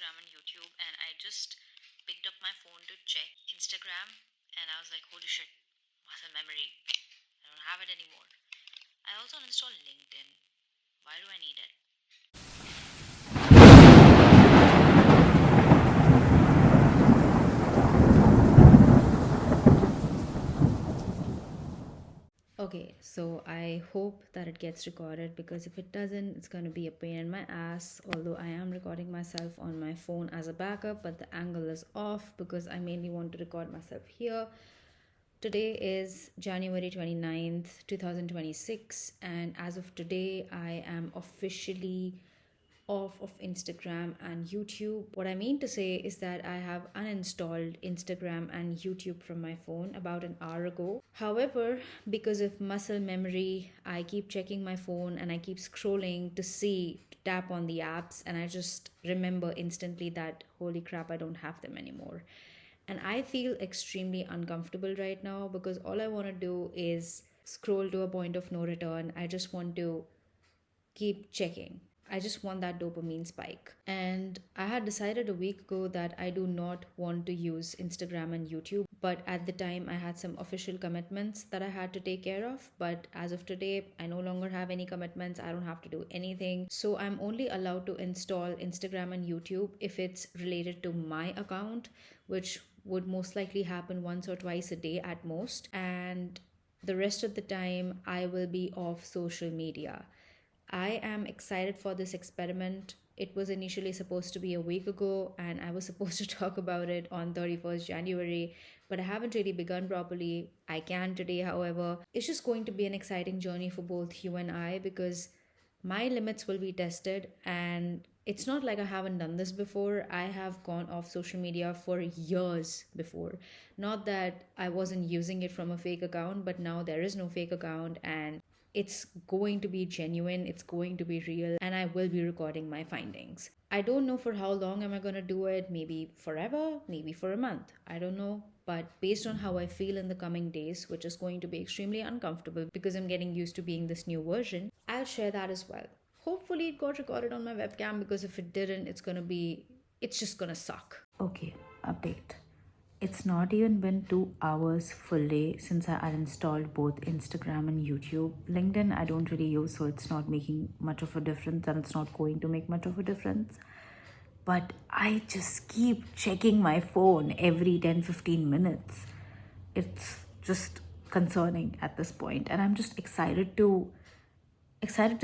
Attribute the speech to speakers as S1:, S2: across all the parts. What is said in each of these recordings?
S1: Instagram and YouTube, and I just picked up my phone to check Instagram, and I was like, holy shit, muscle memory. I don't have it anymore. I also uninstalled LinkedIn. Why do I need it? Okay, so I hope that it gets recorded because if it doesn't, it's going to be a pain in my ass. Although I am recording myself on my phone as a backup, but the angle is off because I mainly want to record myself here. Today is January 29th, 2026, and as of today, I am officially off of Instagram and YouTube. What I mean to say is that I have uninstalled Instagram and YouTube from my phone about an hour ago. However, because of muscle memory, I keep checking my phone and I keep scrolling to tap on the apps, and I just remember instantly that holy crap, I don't have them anymore. And I feel extremely uncomfortable right now because all I want to do is scroll to a point of no return. I just want to keep checking. I just want that dopamine spike. And I had decided a week ago that I do not want to use Instagram and YouTube. But at the time, I had some official commitments that I had to take care of. But as of today, I no longer have any commitments. I don't have to do anything. So I'm only allowed to install Instagram and YouTube if it's related to my account, which would most likely happen once or twice a day at most. And the rest of the time, I will be off social media. I am excited for this experiment. It was initially supposed to be a week ago, and I was supposed to talk about it on 31st January, but I haven't really begun properly. I can today, however. It's just going to be an exciting journey for both you and I because my limits will be tested, and it's not like I haven't done this before. I have gone off social media for years before. Not that I wasn't using it from a fake account, but now there is no fake account, and it's going to be genuine, it's going to be real, and I will be recording my findings. I don't know for how long am I going to do it, maybe forever, maybe for a month. I don't know, but based on how I feel in the coming days, which is going to be extremely uncomfortable because I'm getting used to being this new version, I'll share that as well. Hopefully it got recorded on my webcam because if it didn't, it's just going to suck. Okay, update. It's not even been 2 hours fully since I uninstalled both Instagram and YouTube. LinkedIn I don't really use, so it's not making much of a difference and it's not going to make much of a difference. But I just keep checking my phone every 10-15 minutes. It's just concerning at this point, and I'm just excited to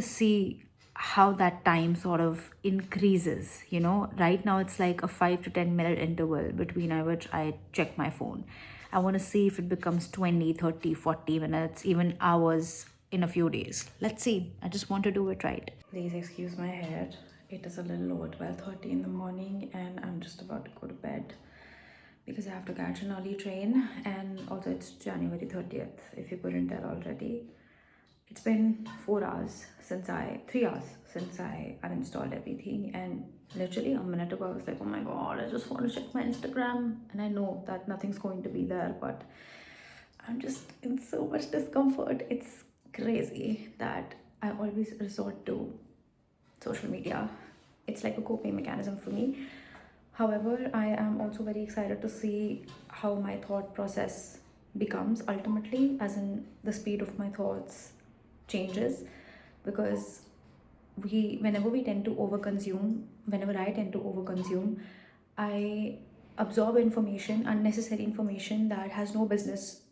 S1: see how that time sort of increases. Right now it's like a 5 to 10 minute interval between which I check my phone. I want to see if it becomes 20, 30, 40 minutes, even hours in a few days. Let's see. I just want to do it right. Please excuse my hair. It is a little over 12:30 in the morning and I'm just about to go to bed because I have to catch an early train, and also it's January 30th, if you couldn't tell already. It's been 3 hours since I uninstalled everything, and literally a minute ago I was like, oh my god, I just want to check my Instagram, and I know that nothing's going to be there, but I'm just in so much discomfort. It's crazy that I always resort to social media. It's like a coping mechanism for me. However, I am also very excited to see how my thought process becomes ultimately, as in the speed of my thoughts changes, because whenever I tend to overconsume, I absorb unnecessary information that has no business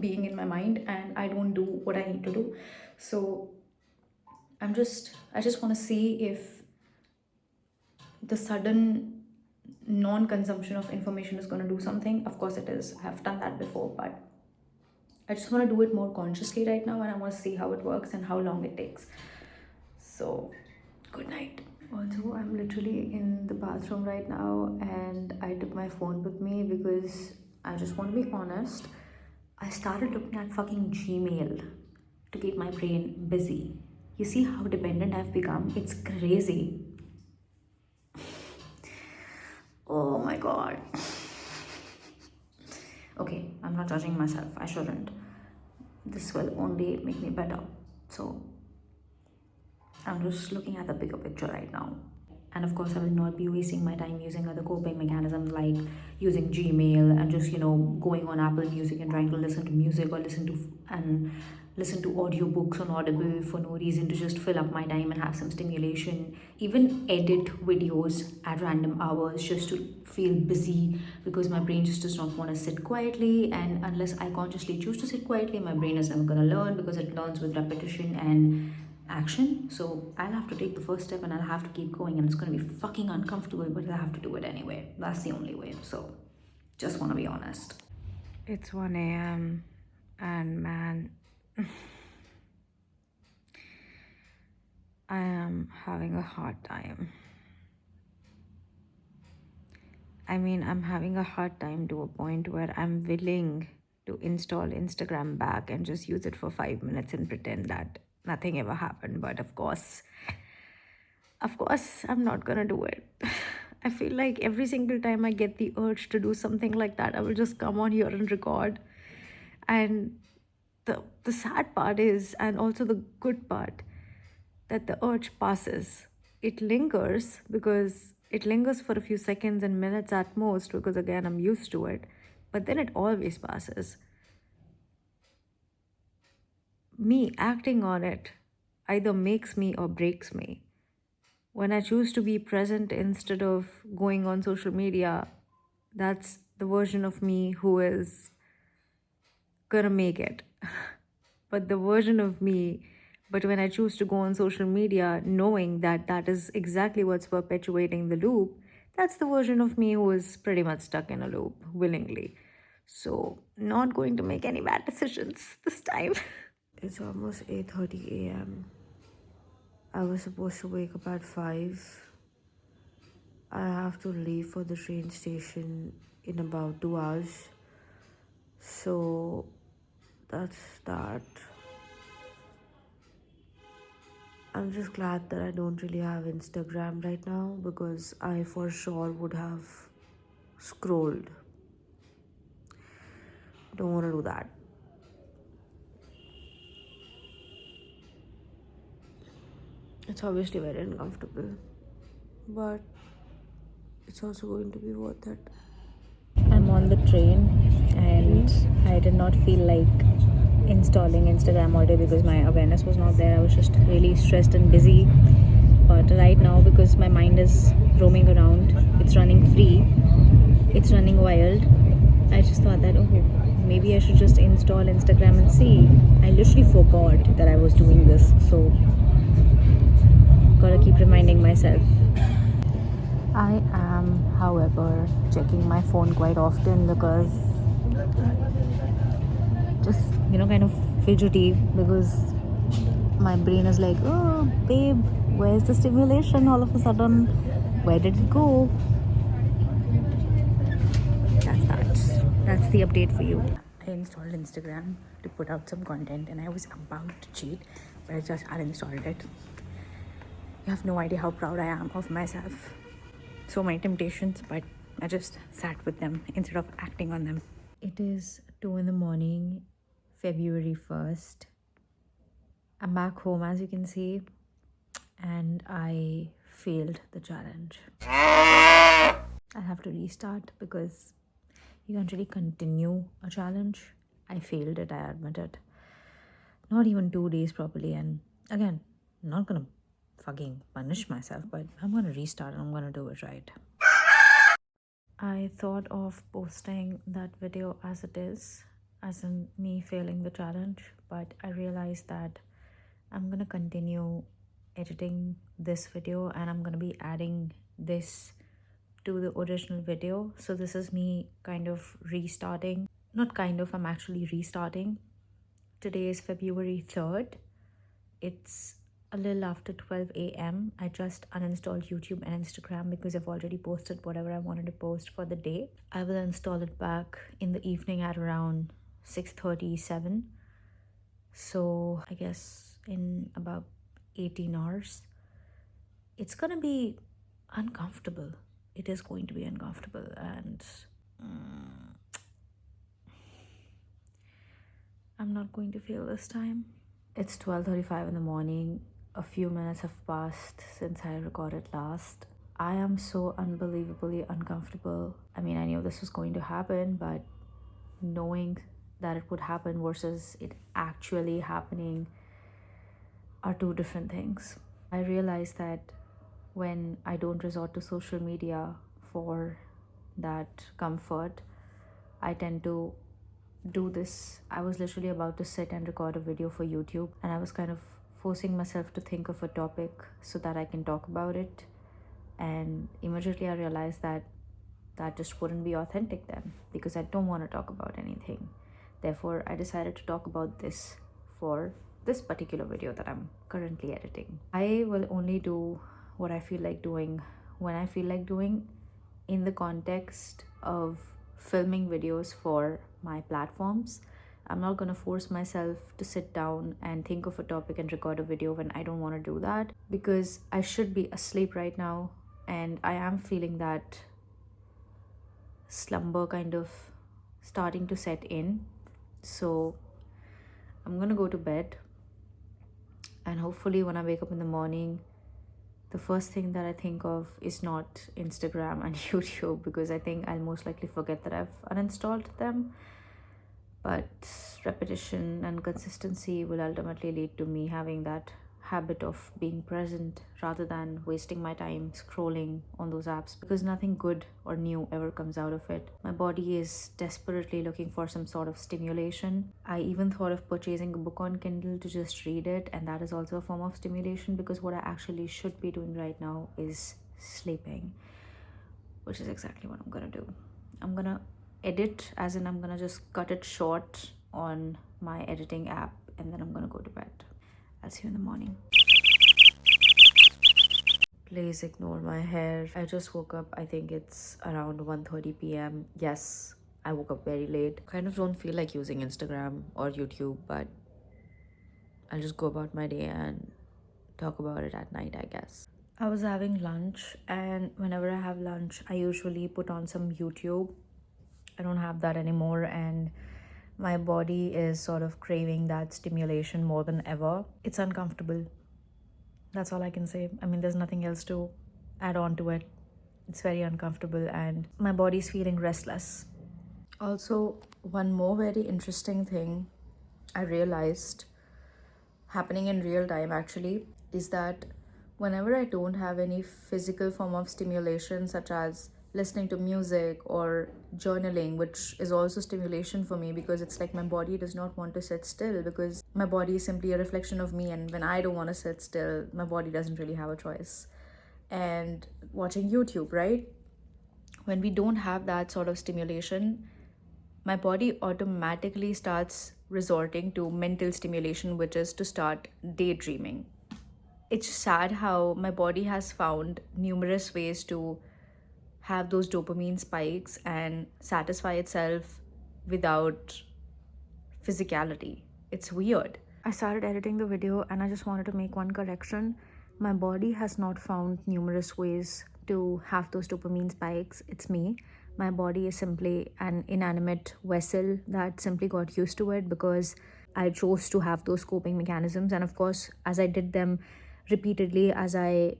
S1: being in my mind, and I don't do what I need to do. So I just want to see if the sudden non-consumption of information is going to do something. Of course it is. I've done that before, but I just want to do it more consciously right now, and I want to see how it works and how long it takes. So, good night. Also, I'm literally in the bathroom right now, and I took my phone with me because I just want to be honest. I started looking at fucking Gmail to keep my brain busy. You see how dependent I've become? It's crazy. Oh my god. Okay, I'm not judging myself. I shouldn't. This will only make me better. So, I'm just looking at the bigger picture right now. And of course, I will not be wasting my time using other coping mechanisms like using Gmail and just, going on Apple Music and trying to listen to music or listen to audiobooks on Audible for no reason to just fill up my time and have some stimulation. Even edit videos at random hours just to feel busy because my brain just does not want to sit quietly. And unless I consciously choose to sit quietly, my brain is never going to learn because it learns with repetition and action. So I'll have to take the first step and I'll have to keep going, and it's going to be fucking uncomfortable, but I'll have to do it anyway. That's the only way. So just want to be honest. It's 1 a.m. and man, I am having a hard time. I mean, I'm having a hard time to a point where I'm willing to install Instagram back and just use it for 5 minutes and pretend that nothing ever happened. But of course, I'm not gonna do it. I feel like every single time I get the urge to do something like that, I will just come on here and record. And the sad part is, and also the good part, that the urge passes. It lingers because it lingers for a few seconds and minutes at most because again I'm used to it. But then it always passes. Me acting on it either makes me or breaks me. When I choose to be present instead of going on social media, that's the version of me who is gonna make it. But the version of me, but when I choose to go on social media, knowing that that is exactly what's perpetuating the loop, that's the version of me who is pretty much stuck in a loop willingly. So, not going to make any bad decisions this time. It's almost 8:30 a.m. I was supposed to wake up at 5. I have to leave for the train station in about 2 hours. So that's that. I'm just glad that I don't really have Instagram right now because I for sure would have scrolled. Don't want to do that. It's obviously very uncomfortable, but it's also going to be worth it. I'm on the train and I did not feel like installing Instagram all day because my awareness was not there. I was just really stressed and busy. But right now, because my mind is roaming around, it's running free, it's running wild, I just thought that, oh, maybe I should just install Instagram and see. I literally forgot that I was doing this, so gotta keep reminding myself. I am, however, checking my phone quite often because just, kind of fidgety because my brain is like, oh, babe, where's the stimulation all of a sudden? Where did it go? That's the update for you. I installed Instagram to put out some content and I was about to cheat, but I just uninstalled it. You have no idea how proud I am of myself. So many temptations, but I just sat with them instead of acting on them. It is 2 in the morning, February 1st. I'm back home, as you can see, and I failed the challenge. I have to restart because you can't really continue a challenge. I failed it, I admit it. Not even 2 days properly, and again, I'm not gonna fucking punish myself, but I'm gonna restart and I'm gonna do it right. I thought of posting that video as it is, as in me failing the challenge, but I realized that I'm gonna continue editing this video and I'm gonna be adding this to the original video. So this is me kind of restarting. Not kind of, I'm actually restarting. Today is February 3rd. It's a little after 12 a.m. I just uninstalled YouTube and Instagram because I've already posted whatever I wanted to post for the day. I will install it back in the evening at around 6:37. So I guess in about 18 hours. It's gonna be uncomfortable. It is going to be uncomfortable, and I'm not going to fail this time. It's 12:35 in the morning. A few minutes have passed since I recorded last. I am so unbelievably uncomfortable. I mean, I knew this was going to happen, but knowing that it would happen versus it actually happening are two different things. I realize that when I don't resort to social media for that comfort, I tend to do this. I was literally about to sit and record a video for YouTube, and I was kind of forcing myself to think of a topic so that I can talk about it. And immediately I realized that that just wouldn't be authentic then, because I don't want to talk about anything. Therefore, I decided to talk about this for this particular video that I'm currently editing. I will only do what I feel like doing when I feel like doing, in the context of filming videos for my platforms. I'm not going to force myself to sit down and think of a topic and record a video when I don't want to do that, because I should be asleep right now and I am feeling that slumber kind of starting to set in. So I'm gonna go to bed, and hopefully when I wake up in the morning, the first thing that I think of is not Instagram and YouTube, because I think I'll most likely forget that I've uninstalled them. But repetition and consistency will ultimately lead to me having that habit of being present rather than wasting my time scrolling on those apps, because nothing good or new ever comes out of it. My body is desperately looking for some sort of stimulation. I even thought of purchasing a book on Kindle to just read it, and that is also a form of stimulation, because what I actually should be doing right now is sleeping, which is exactly what I'm gonna do. I'm gonna edit, as in I'm gonna just cut it short on my editing app, and then I'm gonna go to bed. I'll see you in the morning. Please ignore my hair. I just woke up. I think it's around 1:30 p.m. Yes, I woke up very late. Kind of don't feel like using Instagram or YouTube, but I'll just go about my day and talk about it at night, I guess. I was having lunch, and whenever I have lunch, I usually put on some YouTube. I don't have that anymore, and my body is sort of craving that stimulation more than ever. It's uncomfortable. That's all I can say. I mean, there's nothing else to add on to it. It's very uncomfortable, and my body's feeling restless. Also, one more very interesting thing I realized happening in real time actually is that whenever I don't have any physical form of stimulation, such as listening to music or journaling, which is also stimulation for me, because it's like my body does not want to sit still, because my body is simply a reflection of me, and when I don't want to sit still, my body doesn't really have a choice. And watching YouTube, right? When we don't have that sort of stimulation, my body automatically starts resorting to mental stimulation, which is to start daydreaming. It's sad how my body has found numerous ways to have those dopamine spikes and satisfy itself without physicality. It's weird. I started editing the video and I just wanted to make one correction. My body has not found numerous ways to have those dopamine spikes. It's me. My body is simply an inanimate vessel that simply got used to it because I chose to have those coping mechanisms. And of course, as I did them repeatedly, as I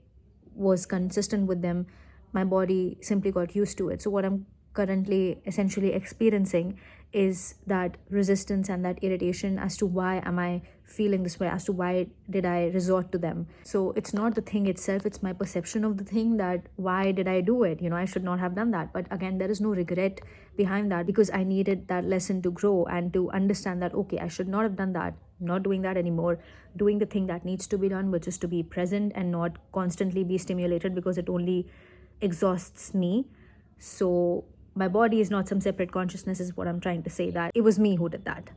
S1: was consistent with them, my body simply got used to it. So what I'm currently essentially experiencing is that resistance and that irritation as to why am I feeling this way, as to why did I resort to them. So it's not the thing itself, it's my perception of the thing, that why did I do it, I should not have done that. But again, there is no regret behind that, because I needed that lesson to grow and to understand that okay, I should not have done that. I'm not doing that anymore, doing the thing that needs to be done, which is to be present and not constantly be stimulated, because it only exhausts me. So my body is not some separate consciousness, is what I'm trying to say. That it was me who did that.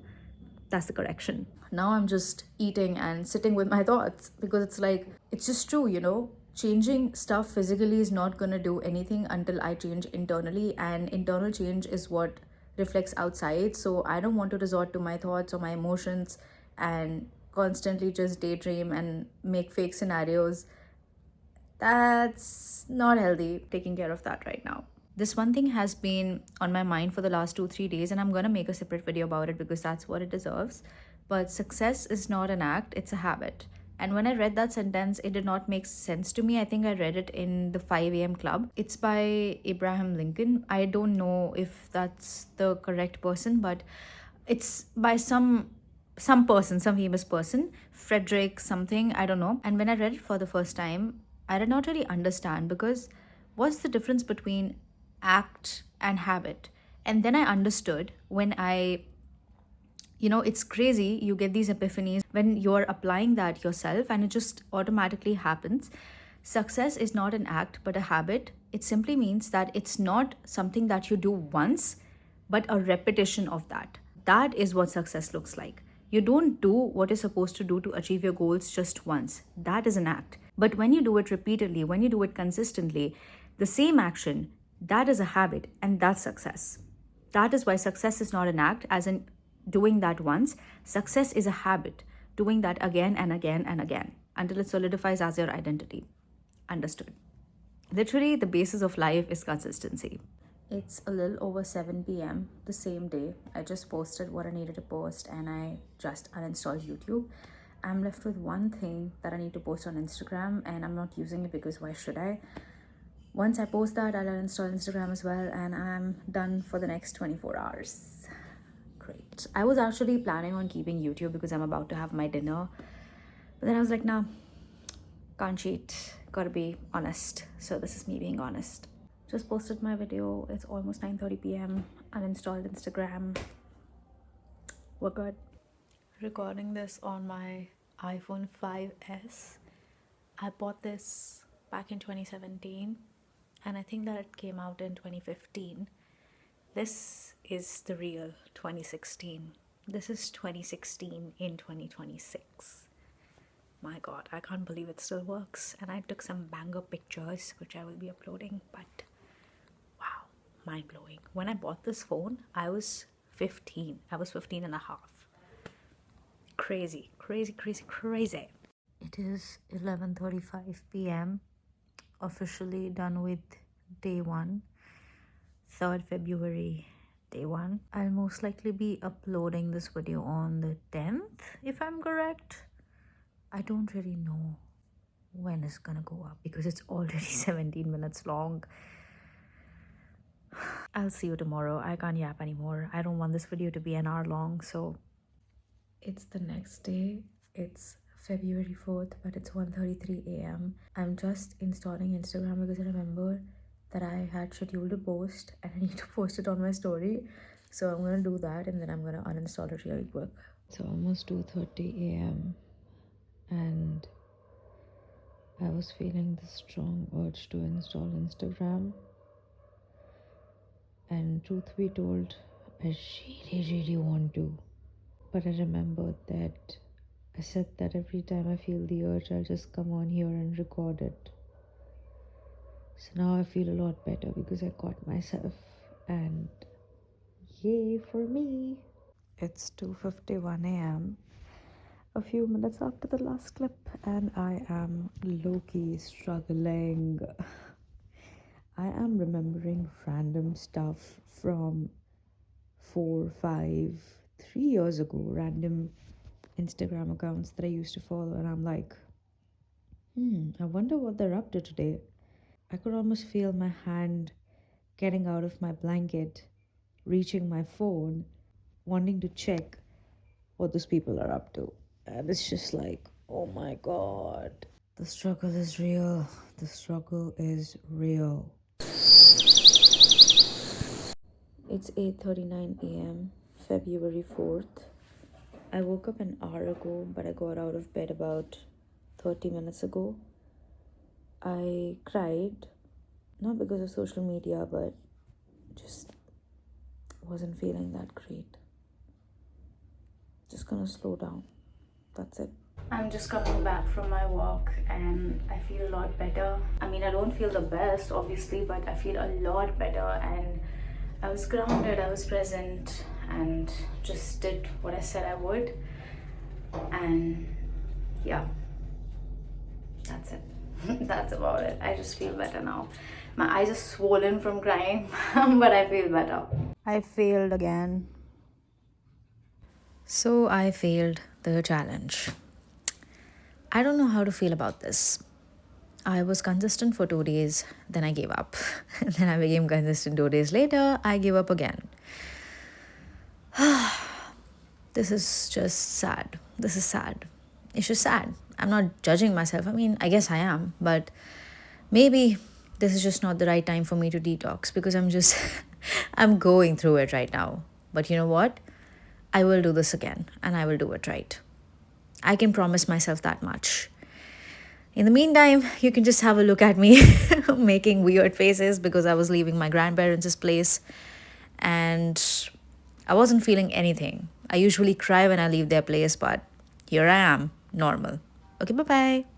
S1: That's the correction. Now I'm just eating and sitting with my thoughts, because it's like, it's just true. Changing stuff physically is not going to do anything until I change internally, and internal change is what reflects outside. So I don't want to resort to my thoughts or my emotions and constantly just daydream and make fake scenarios. That's not healthy. Taking care of that right now. This one thing has been on my mind for the last 2-3 days, and I'm gonna make a separate video about it because that's what it deserves. But success is not an act, it's a habit. And when I read that sentence, it did not make sense to me. I think I read it in the 5 a.m. Club. It's by Abraham Lincoln. I don't know if that's the correct person, but it's by some person, some famous person, Frederick something, I don't know. And when I read it for the first time, I did not really understand, because what's the difference between act and habit? And then I understood when it's crazy. You get these epiphanies when you're applying that yourself, and it just automatically happens. Success is not an act, but a habit. It simply means that it's not something that you do once, but a repetition of that. That is what success looks like. You don't do what you're supposed to do to achieve your goals just once. That is an act. But when you do it repeatedly, when you do it consistently, the same action, that is a habit, and that's success. That is why success is not an act, as in doing that once. Success is a habit, doing that again and again and again until it solidifies as your identity. Understood. Literally, the basis of life is consistency. It's a little over 7 p.m. the same day. I just posted what I needed to post and I just uninstalled YouTube. I'm left with one thing that I need to post on Instagram, and I'm not using it because why should I? Once I post that, I'll uninstall Instagram as well, and I'm done for the next 24 hours. Great. I was actually planning on keeping YouTube because I'm about to have my dinner. But then I was like, nah, can't cheat. Gotta be honest. So this is me being honest. Just posted my video. It's almost 9:30 p.m. Uninstalled Instagram. We're good. Recording this on my iPhone 5S. I bought this back in 2017, and I think that it came out in 2015. This is the real 2016. This is 2016 in 2026. My god, I can't believe it still works. And I took some banger pictures, which I will be uploading, but wow, mind-blowing. When I bought this phone, I was 15. I was 15 and a half. Crazy, crazy, crazy, crazy. It is 11:35 p.m. Officially done with day 1. 3rd February, day 1. I'll most likely be uploading this video on the 10th, if I'm correct. I don't really know when it's gonna go up because it's already 17 minutes long. I'll see you tomorrow. I can't yap anymore. I don't want this video to be an hour long, so it's the next day. It's February 4th, but it's 1:33 a.m. I'm just installing Instagram because I remember that I had scheduled a post and I need to post it on my story. So I'm gonna do that and then I'm gonna uninstall it really quick. It's almost 2:30 a.m. and I was feeling this strong urge to install Instagram. And truth be told, I really want to. But I remembered that I said that every time I feel the urge, I'll just come on here and record it. So now I feel a lot better because I caught myself, and yay for me. It's 2:51 a.m. a few minutes after the last clip, and I am low-key struggling. I am remembering random stuff from 4, 5, 3 years ago, random Instagram accounts that I used to follow, and I'm like, I wonder what they're up to today. I could almost feel my hand getting out of my blanket, reaching my phone, wanting to check what those people are up to. And it's just like, oh my god. The struggle is real. The struggle is real. It's 8:39 a.m., February 4th. I woke up an hour ago, but I got out of bed about 30 minutes ago. I cried, not because of social media, but just wasn't feeling that great. Just gonna slow down. That's it. I'm just coming back from my walk and I feel a lot better. I mean, I don't feel the best, obviously, but I feel a lot better, and I was grounded, I was present, and just did what I said I would. And yeah, that's it. That's about it. I just feel better now. My eyes are swollen from crying, but I feel better. I failed again. So I failed the challenge. I don't know how to feel about this. I was consistent for 2 days, then I gave up. Then I became consistent 2 days later, I gave up again. This is just sad. This is sad. It's just sad. I'm not judging myself. I mean, I guess I am, but maybe this is just not the right time for me to detox because I'm just, I'm going through it right now. But you know what? I will do this again and I will do it right. I can promise myself that much. In the meantime, you can just have a look at me making weird faces because I was leaving my grandparents' place and I wasn't feeling anything. I usually cry when I leave their place, but here I am, normal. Okay, bye bye.